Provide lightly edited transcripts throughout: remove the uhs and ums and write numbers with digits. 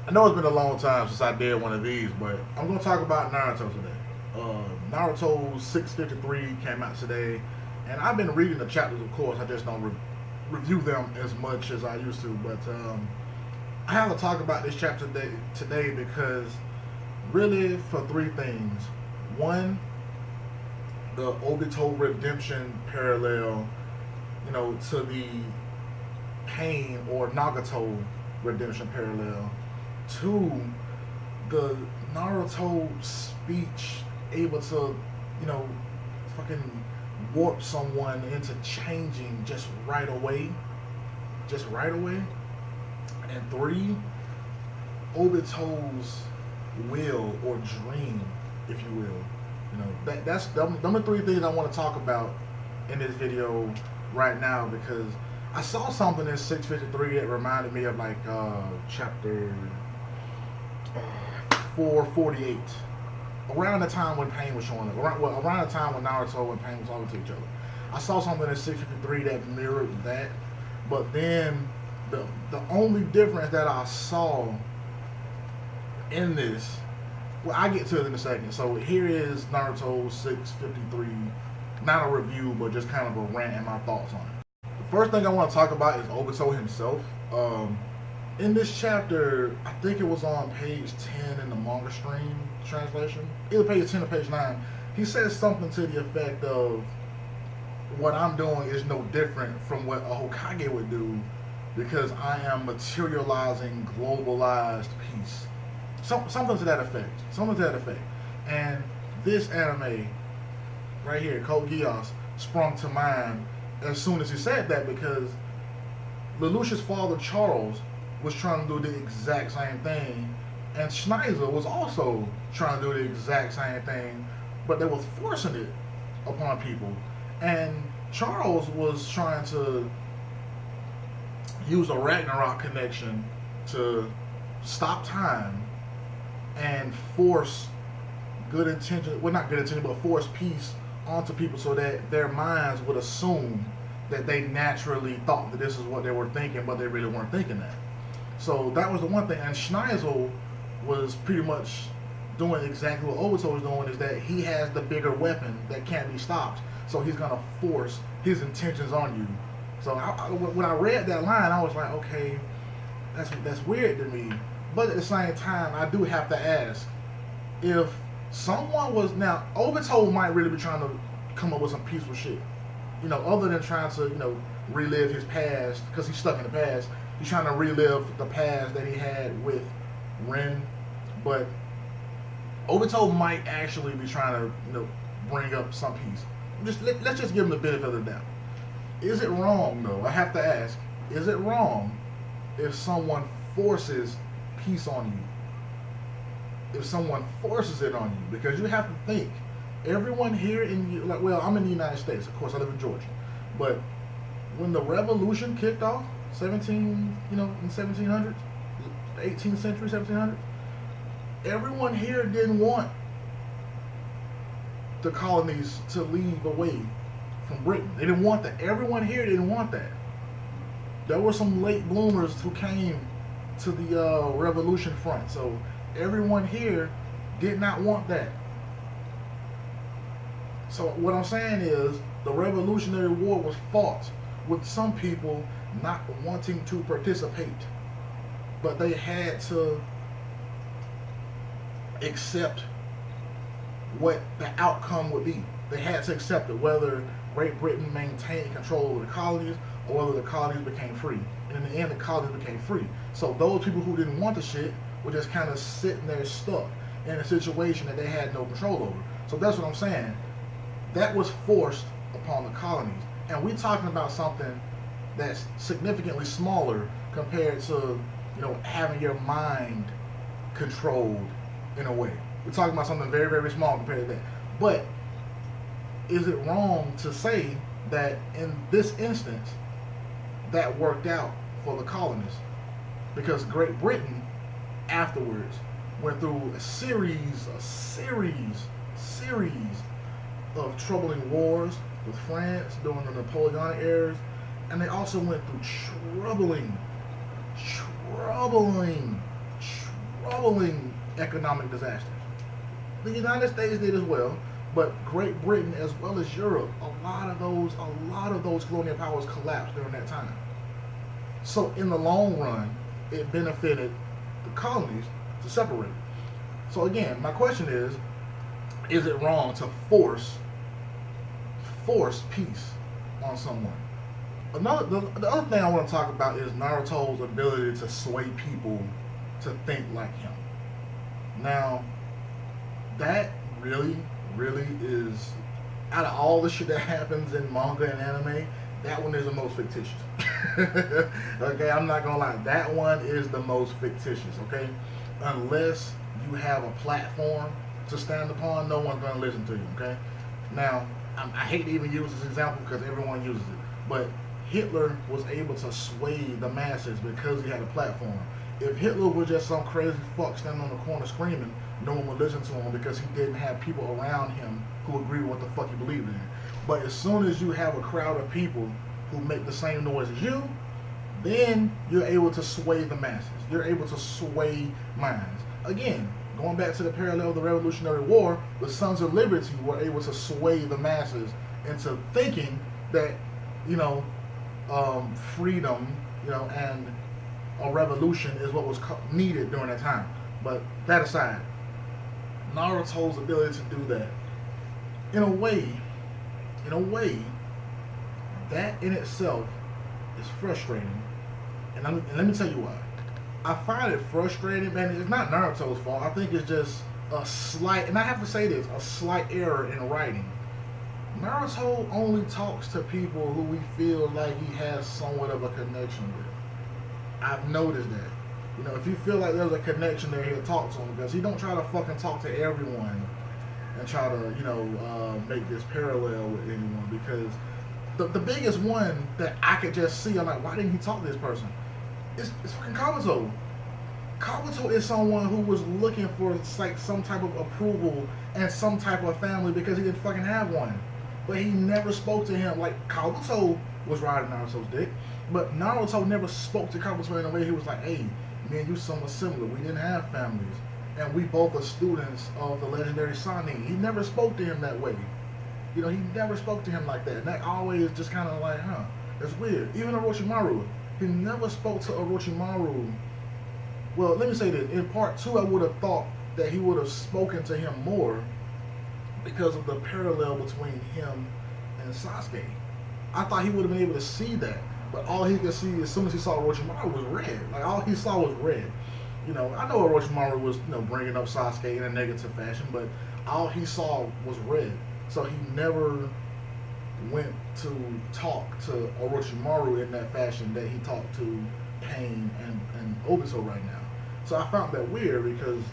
I know it's been a long time since I did one of these, but I'm gonna talk about Naruto today. Naruto 653 came out today, and I've been reading the chapters. Of course, I just don't review them as much as I used to. But I have to talk about this chapter today because really for three things. One, the Obito redemption parallel, to the Pain or Nagato redemption parallel. Two, the Naruto speech able to, you know, fucking warp someone into changing just right away. Just right away. And three, Obito's will or dream, if you will. That's them are three things I want to talk about in this video right now because I saw something in 653 that reminded me of like chapter 448. Around the time when Pain was showing up, around the time when Naruto and Pain was talking to each other, I saw something in 653 that mirrored that. But then the only difference that I saw in this, well, I get to it in a second. So here is Naruto 653, not a review, but just kind of a rant and my thoughts on it. The first thing I want to talk about is Obito himself. In this chapter, I think it was on page 10 in the manga stream translation, either page 10 or page 9, he says something to the effect of, what I'm doing is no different from what a Hokage would do because I am materializing globalized peace. Something to that effect. Something to that effect. And this anime right here, Code Geass, sprung to mind as soon as he said that because Lelouch's father Charles was trying to do the exact same thing, and Schneider was also trying to do the exact same thing, but they were forcing it upon people. And Charles was trying to use a Ragnarok connection to stop time and force good intention, well, not good intention, but force peace onto people so that their minds would assume that they naturally thought that this is what they were thinking, but they really weren't thinking that. So that was the one thing. And Schneider was pretty much doing exactly what Obito was doing, is that he has the bigger weapon that can't be stopped. So he's going to force his intentions on you. So when I read that line, I was like, okay, that's weird to me. But at the same time, I do have to ask, if someone was, now, Obito might really be trying to come up with some peaceful shit. Other than trying to, relive his past, because he's stuck in the past. He's trying to relive the past that he had with Ren. But Obito might actually be trying to, bring up some peace. Let's just give him the benefit of the doubt. Is it wrong, though? I have to ask, is it wrong if someone forces peace on you? If someone forces it on you? Because you have to think, everyone here I'm in the United States, of course, I live in Georgia. But when the revolution kicked off, in 1700s, 18th century, 1700s, everyone here didn't want the colonies to leave away from Britain. They didn't want that. Everyone here didn't want that. There were some late bloomers who came to the revolution front. So everyone here did not want that. So what I'm saying is the Revolutionary War was fought with some people not wanting to participate, but they had to accept what the outcome would be. They had to accept it, whether Great Britain maintained control over the colonies or whether the colonies became free. And in the end, the colonies became free. So those people who didn't want the shit were just kind of sitting there stuck in a situation that they had no control over. So that's what I'm saying. That was forced upon the colonies. And we're talking about something that's significantly smaller compared to, having your mind controlled in a way. We're talking about something very, very small compared to that. But is it wrong to say that in this instance, that worked out for the colonists? Because Great Britain afterwards went through a series of troubling wars with France during the Napoleonic eras, and they also went through troubling troubling economic disasters. The United States did as well, but Great Britain as well as Europe, a lot of those colonial powers collapsed during that time. So in the long run, it benefited the colonies to separate. So again, my question is it wrong to force peace on someone? The other thing I want to talk about is Naruto's ability to sway people to think like him. Now, that really is, out of all the shit that happens in manga and anime, that one is the most fictitious. Okay, I'm not gonna lie, that one is the most fictitious. Okay, unless you have a platform to stand upon, no one's gonna listen to you. Okay, now I hate to even use this example because everyone uses it, but Hitler was able to sway the masses because he had a platform. If Hitler was just some crazy fuck standing on the corner screaming, no one would listen to him because he didn't have people around him who agree with what the fuck he believed in. But as soon as you have a crowd of people who make the same noise as you, then you're able to sway the masses. You're able to sway minds. Again, going back to the parallel of the Revolutionary War, the Sons of Liberty were able to sway the masses into thinking that, you know, freedom, you know, and a revolution is what was needed during that time. But that aside, Naruto's ability to do that, in a way, that in itself is frustrating. And let me tell you why. I find it frustrating, man. It's not Naruto's fault. I think it's just a slight, and I have to say this, a slight error in writing. Naruto only talks to people who he feels like he has somewhat of a connection with. I've noticed that. You know, if you feel like there's a connection there, he'll talk to him, because he don't try to fucking talk to everyone and try to, you know, make this parallel with anyone, because the biggest one that I could just see, I'm like, why didn't he talk to this person? It's fucking Kabuto. Kabuto is someone who was looking for like some type of approval and some type of family because he didn't fucking have one. But he never spoke to him. Like, Kabuto was riding Naruto's dick, but Naruto never spoke to Kabuto in a way he was like, hey, me and you somewhat similar. We didn't have families, and we both are students of the legendary Sanin. He never spoke to him that way. You know, he never spoke to him like that. And that always just kind of like, huh, that's weird. Even Orochimaru, he never spoke to Orochimaru. Well, let me say this. In part 2, I would have thought that he would have spoken to him more because of the parallel between him and Sasuke. I thought he would have been able to see that, but all he could see as soon as he saw Orochimaru was red. Like, all he saw was red. You know, I know Orochimaru was, you know, bringing up Sasuke in a negative fashion, but all he saw was red. So he never went to talk to Orochimaru in that fashion that he talked to Pain and Obito right now. So I found that weird because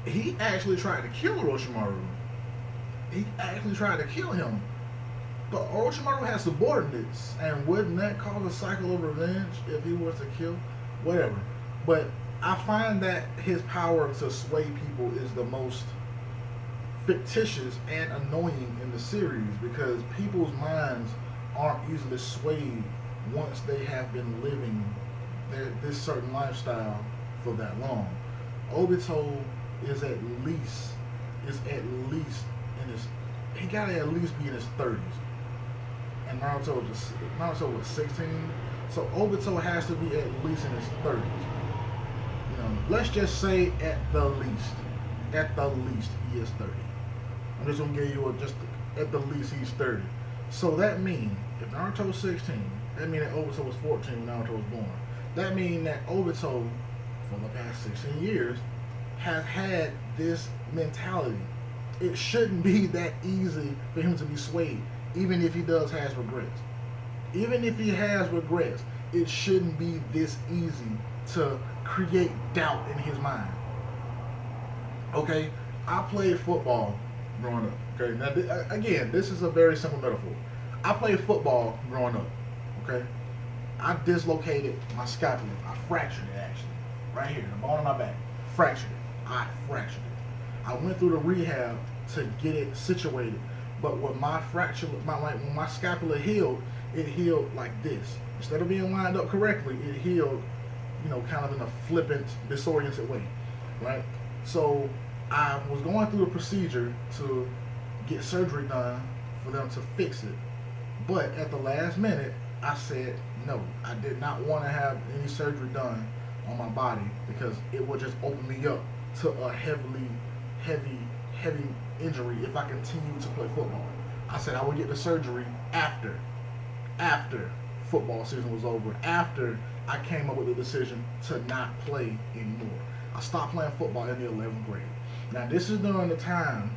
he actually tried to kill Orochimaru. He actually tried to kill him. But Orochimaru has subordinates, and wouldn't that cause a cycle of revenge if he was to kill? Whatever. But I find that his power to sway people is the most fictitious and annoying in the series, because people's minds aren't easily swayed once they have been living this certain lifestyle for that long. Obito is at least in his, he gotta at least be in his 30s, and Naruto was 16, so Obito has to be at least in his 30s. You know, let's just say at the least he is 30. I'm just gonna give you at the least he's 30. So that means if Naruto was 16, that means that Obito was 14 when Naruto was born. That means that Obito, for the past 16 years, has had this mentality. It shouldn't be that easy for him to be swayed, even if he does have regrets. Even if he has regrets, it shouldn't be this easy to create doubt in his mind. Okay, I played football growing up. Okay, now again, this is a very simple metaphor. I played football growing up. Okay, I dislocated my scapula. I fractured it actually, right here, the bone in my back. Fractured it. I fractured it. I went through the rehab to get it situated, but when my fracture, when my scapula healed, it healed like this. Instead of being lined up correctly, it healed kind of in a flippant, disoriented way, right? So I was going through a procedure to get surgery done for them to fix it. But at the last minute, I said no. I did not want to have any surgery done on my body because it would just open me up to a heavy, heavy injury if I continue to play football. I said I would get the surgery after football season was over, after I came up with the decision to not play anymore. I stopped playing football in the 11th grade. Now this is during the time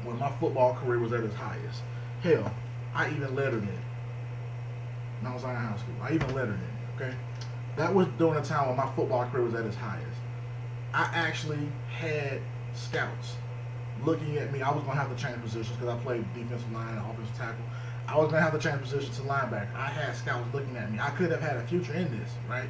when my football career was at its highest. Hell, I even lettered in. When I was in high school, I even lettered in. Okay, that was during the time when my football career was at its highest. I actually had scouts looking at me. I was gonna have to change positions because I played defensive line, offensive tackle. I was gonna have to change positions to linebacker. I had scouts looking at me. I could have had a future in this, right?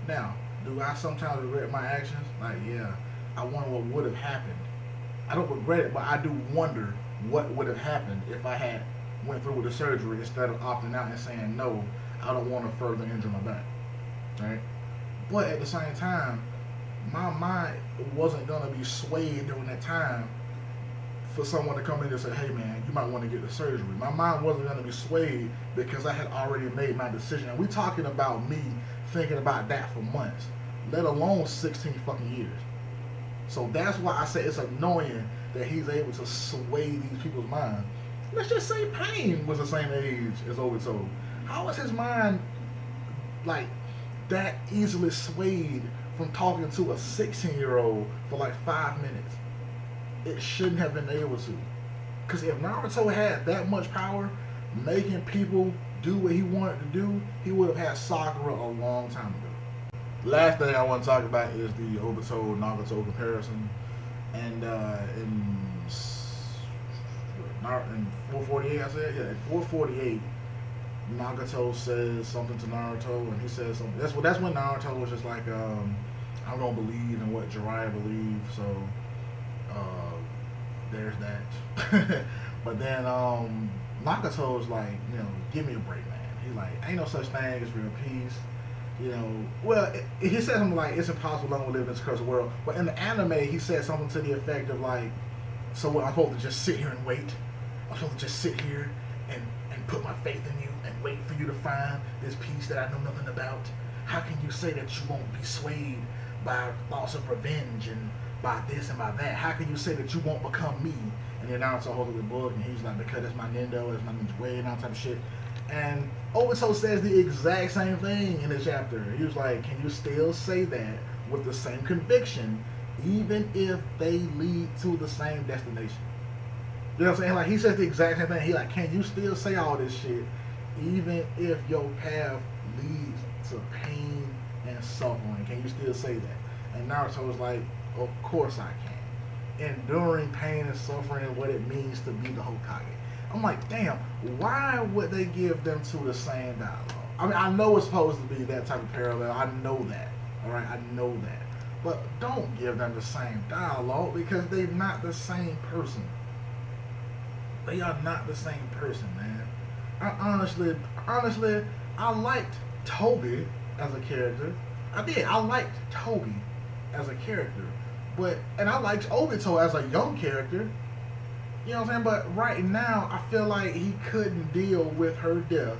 Now, do I sometimes regret my actions? Like, yeah. I wonder what would have happened. I don't regret it, but I do wonder what would have happened if I had went through with the surgery instead of opting out and saying no, I don't want to further injure my back, right? But at the same time, my mind wasn't gonna be swayed during that time for someone to come in and say, hey man, you might want to get the surgery. My mind wasn't going to be swayed because I had already made my decision. And we're talking about me thinking about that for months, let alone 16 fucking years. So that's why I say it's annoying that he's able to sway these people's minds. Let's just say Payne was the same age as Obito. How was his mind like that easily swayed from talking to a 16-year-old for like 5 minutes? It shouldn't have been able to. Because if Naruto had that much power, making people do what he wanted to do, he would have had Sakura a long time ago. Last thing I want to talk about is the Obito-Nagato comparison. And in 448, I said? Yeah, in 448, Nagato says something to Naruto, and he says something. That's when Naruto was just like, I'm going to believe in what Jiraiya believes, so... there's that. But then Nagato is like, give me a break, man. He's like, ain't no such thing as real peace. Well, he said something like, it's impossible long to live in this cursed world. But in the anime, he said something to the effect of like, so what, I'm supposed to just sit here and wait? I'm supposed to just sit here and put my faith in you and wait for you to find this peace that I know nothing about? How can you say that you won't be swayed by thoughts of revenge and by this and by that? How can you say that you won't become me? And then Naruto holds up the book and he's like, because that's my Nendo, that's my ninja way, and all type of shit. And Obito says the exact same thing in the chapter. He was like, can you still say that with the same conviction, even if they lead to the same destination? You know what I'm saying? Like, he says the exact same thing. He like, can you still say all this shit, even if your path leads to pain and suffering? Can you still say that? And Naruto was like, of course I can. Enduring pain and suffering and what it means to be the Hokage. I'm like, damn, why would they give them two the same dialogue? I mean, I know it's supposed to be that type of parallel. I know that. Alright, I know that. But don't give them the same dialogue because they're not the same person. They are not the same person, man. Honestly, I liked Toby as a character. I did. I liked Toby as a character. And I liked Obito as a young character. You know what I'm saying? But right now, I feel like he couldn't deal with her death.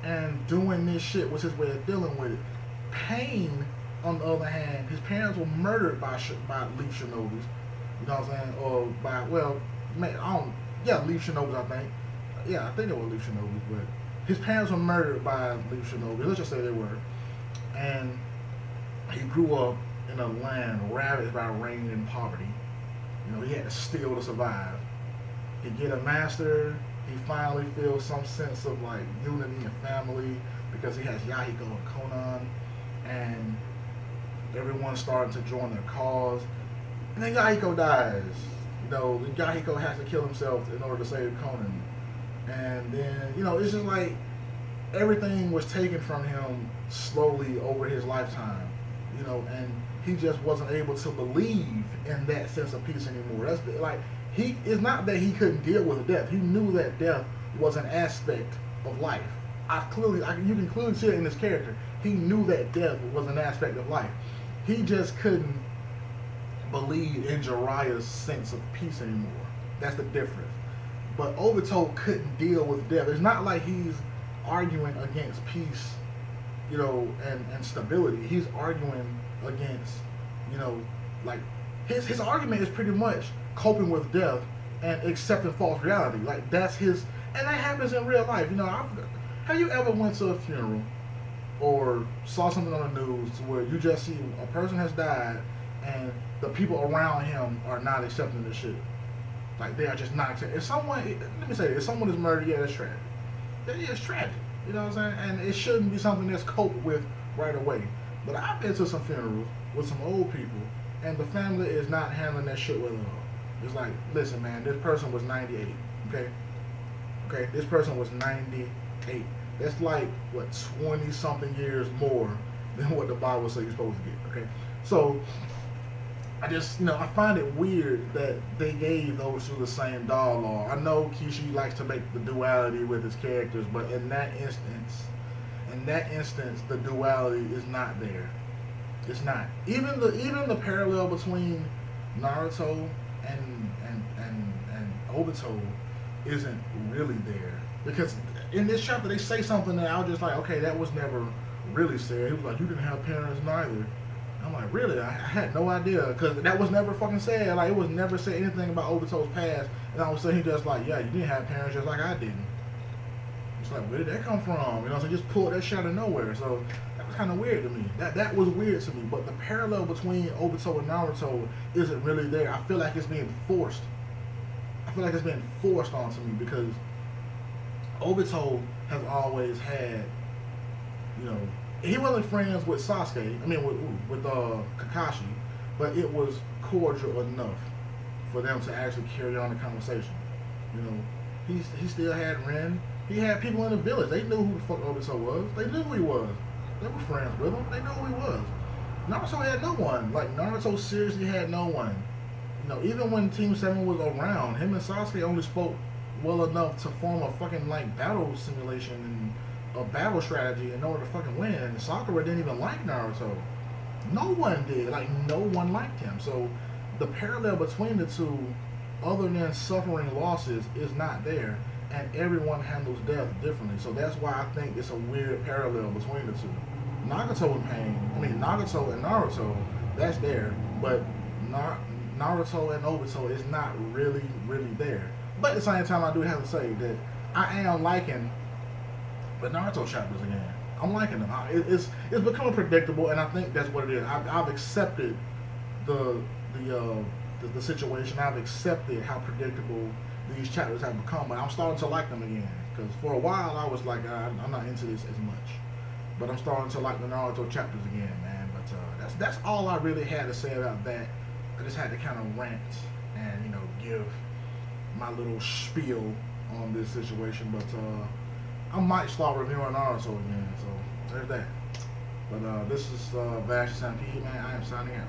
And doing this shit was his way of dealing with it. Pain, on the other hand, his parents were murdered by Leaf Shinobis. You know what I'm saying? Or by, well, man, Leaf Shinobis, I think. Yeah, I think they were Leaf Shinobis, but his parents were murdered by Leaf Shinobis. Let's just say they were. And he grew up in a land ravaged by rain and poverty. He had to steal to survive. He get a master. He finally feels some sense of like unity and family because he has Yahiko and Conan, and everyone's starting to join their cause. And then Yahiko dies. Yahiko has to kill himself in order to save Conan. And then, it's just like everything was taken from him slowly over his lifetime. And he just wasn't able to believe in that sense of peace anymore. That's like, it's not that he couldn't deal with death. He knew that death was an aspect of life. you can clearly see it in his character. He knew that death was an aspect of life. He just couldn't believe in Jiraiya's sense of peace anymore. That's the difference. But Obito couldn't deal with death. It's not like he's arguing against peace, and stability. He's arguing against, like his argument is pretty much coping with death and accepting false reality. Like that's his, and that happens in real life. Have you ever went to a funeral or saw something on the news where you just see a person has died and the people around him are not accepting the shit? Like they are just not accepting. If someone is murdered, yeah, that's tragic. Yeah, it's tragic. You know what I'm saying? And it shouldn't be something that's coped with right away. But I've been to some funerals with some old people, and the family is not handling that shit well at all. It's like, listen, man, this person was 98. Okay, this person was 98. That's like, what, 20-something years more than what the Bible says you're supposed to get, okay? So, I just, I find it weird that they gave those two the same dialogue. I know Kishi likes to make the duality with his characters, but in that instance, the duality is not there. It's not. Even the parallel between Naruto and Obito isn't really there. Because in this chapter they say something that I was just like, okay, that was never really said. He was like, you didn't have parents neither. I'm like, really? I had no idea, because that was never fucking said. Like, it was never said anything about Obito's past. And all of a sudden he just like, yeah, you didn't have parents just like I didn't. It's like, where did that come from? So just pulled that shit out of nowhere. So that was kind of weird to me. That was weird to me. But the parallel between Obito and Naruto isn't really there. I feel like it's being forced. Onto me, because Obito has always had, he wasn't friends with Sasuke. I mean, with Kakashi, but it was cordial enough for them to actually carry on the conversation. He still had Ren. He had people in the village. They knew who the fuck Obito was. They knew who he was. They were friends with him. They knew who he was. Naruto had no one. Like, Naruto seriously had no one. Even when Team 7 was around, him and Sasuke only spoke well enough to form a fucking, battle simulation and a battle strategy in order to fucking win. And Sakura didn't even like Naruto. No one did. No one liked him. So, the parallel between the two, other than suffering losses, is not there. And everyone handles death differently. So that's why I think it's a weird parallel between the two. Nagato and Naruto, that's there. But Naruto and Obito is not really, really there. But at the same time, I do have to say that I am liking the Naruto chapters again. I'm liking them. It's becoming predictable, and I think that's what it is. I've accepted the situation. I've accepted how predictable these chapters have become, but I'm starting to like them again. Because for a while, I was like, I'm not into this as much. But I'm starting to like the Naruto chapters again, man. But that's all I really had to say about that. I just had to kind of rant and give my little spiel on this situation. But I might start reviewing Naruto again. So there's that. But this is Vash SMP, man. I am signing out.